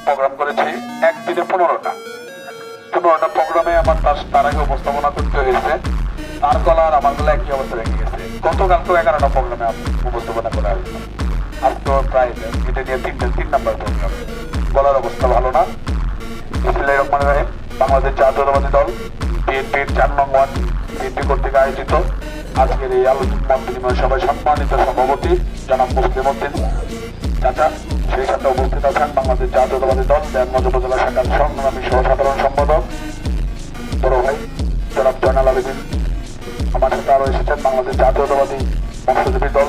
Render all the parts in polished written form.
Programme করেছি, একদিনে 15টা প্রোগ্রামে আমার তার আগে উপস্থাপনা করতে হয়েছে। তার গলা আর আমার গলা একই অবস্থা রেখে গেছে। গতকালকেও 11টা প্রোগ্রামে উপস্থাপনা করা হয়েছে। আজকেও প্রায় এটা নিয়ে 3 নাম্বার প্রোগ্রাম। গলার অবস্থা ভালো না। বিসমিল্লাহির রহমানির রহিম। বাংলাদেশ জাতীয়তাবাদী দল বিএনপির 4 নং ওয়ার্ড বিএনপি কর্তৃক আয়োজিত আজকের এই আলোচনা মত বিনিময় সভায় সম্মানিত সভাপতি জনাব মুসলিম উদ্দিন চাচা, সেই সাথে উপস্থিত আছেন বাংলাদেশ জাতীয়তাবাদী দল দেওয়ানগঞ্জ উপজেলা শাখার সংগ্রামী সহসাধারণ সম্পাদক বড় ভাই জনাব জয়নাল আবেদিন। আমার সাথে আরো এসেছেন বাংলাদেশ জাতীয়তাবাদী মৎস্যজীবী দল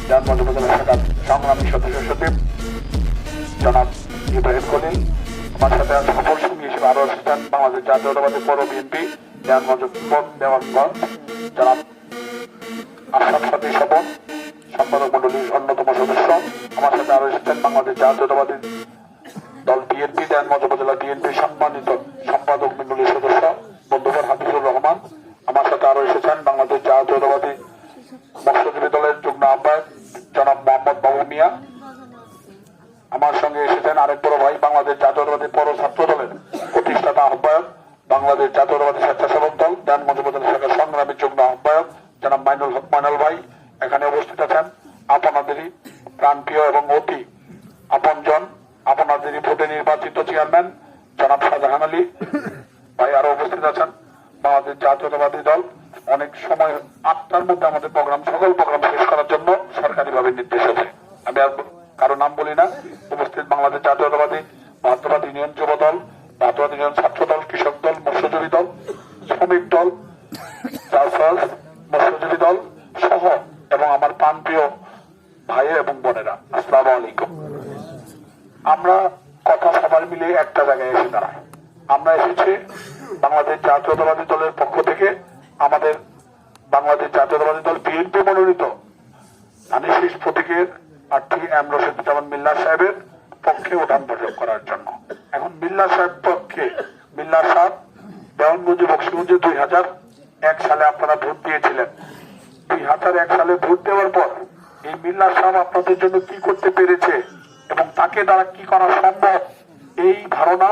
দেওয়ানগঞ্জ উপজেলা শাখার সংগ্রামী সদস্য সচিব জনাব ইব্রাহিম খলিল। আমার সাথে সফল সঙ্গী হিসেবে আরো এসেছেন বাংলাদেশ জাতীয়তাবাদী পৌর বিএনপি দেওয়ানগঞ্জ জনাব আশরাফ সাথী স্বপন, সম্পাদক মন্ডলীর অন্যতম সদস্য। আমার সাথে আরো এসেছেন বাংলাদেশ জাতীয়তাবাদী দল বিএনপি দেওয়ানগঞ্জ উপজেলা বিএনপি সম্মানিত সম্পাদক মন্ডলীর সদস্য বন্ধুবর হাফিজুর রহমান। আমার সাথে আরো এসেছেন বাংলাদেশ জাতীয়তাবাদী মৎস্যজীবী দলের যুগ্ম আহ্বায়ক জনাব মোহাম্মদ বাবু মিয়া। আমার সঙ্গে এসেছেন আরেক বড় ভাই বাংলাদেশ জাতীয়তাবাদী পৌর ছাত্র দলের প্রতিষ্ঠাতা আহ্বায়ক বাংলাদেশ জাতীয়তাবাদী স্বেচ্ছাসেবক দল দেওয়ানগঞ্জ উপজেলা শাখার সংগ্রামী যুগ্ম আহ্বায়ক জনাব মাইনুল হক মাইনুল ভাই। এখানে উপস্থিত আছেন আপনাদেরই প্রাণপ্রিয় এবং অতি আপনজন আপনাদেরই ভোটে নির্বাচিত চেয়ারম্যান জনাব শাহজাহান আলী ভাই। আরো উপস্থিত আছেন বাংলাদেশ জাতীয়তাবাদী দল। অনেক সময় 8টার মধ্যে আমাদের সকল প্রোগ্রাম শেষ করার জন্য সরকারিভাবে নির্দেশ আছে। আমি আর কারো নাম বলি না। উপস্থিত বাংলাদেশ জাতীয়তাবাদী ভারতবাদ ইউনিয়ন যুব দল, ভারতবাদ ইউনিয়ন ছাত্র দল, কৃষক দল, মৎস্যজীবী দল, শ্রমিক দল, মৎস্যজীবী দল সহ এবং আমার প্রাণপ্রিয় ভাই এবং বোনেরা, আসসালামু আলাইকুম। আমরা কথা সবার মিলে একটা জায়গায় এসে দাঁড়াই। আমরা এসেছি বাংলাদেশ জাতীয়তাবাদী দলের পক্ষ থেকে আমাদের বাংলাদেশ জাতীয়তাবাদী দল বিএনপি মনোনীত ধানের প্রতীকের প্রার্থী এম রশিদুজ্জামান মিল্লা সাহেবের পক্ষে উঠান বৈঠক করার জন্য। এখন মিল্লা সাহেব পক্ষে মিল্লা সাহেব দেওয়ানগঞ্জ বক্সিগঞ্জে 2001 সালে আপনারা ভোট দিয়েছিলেন। 2001 সালে ভোট দেওয়ার পর এই মিল্লা সাহেব আপনাদের জন্য কি করতে পেরেছে এবং তাকে দ্বারা কি করা সম্ভব, এই ধারণা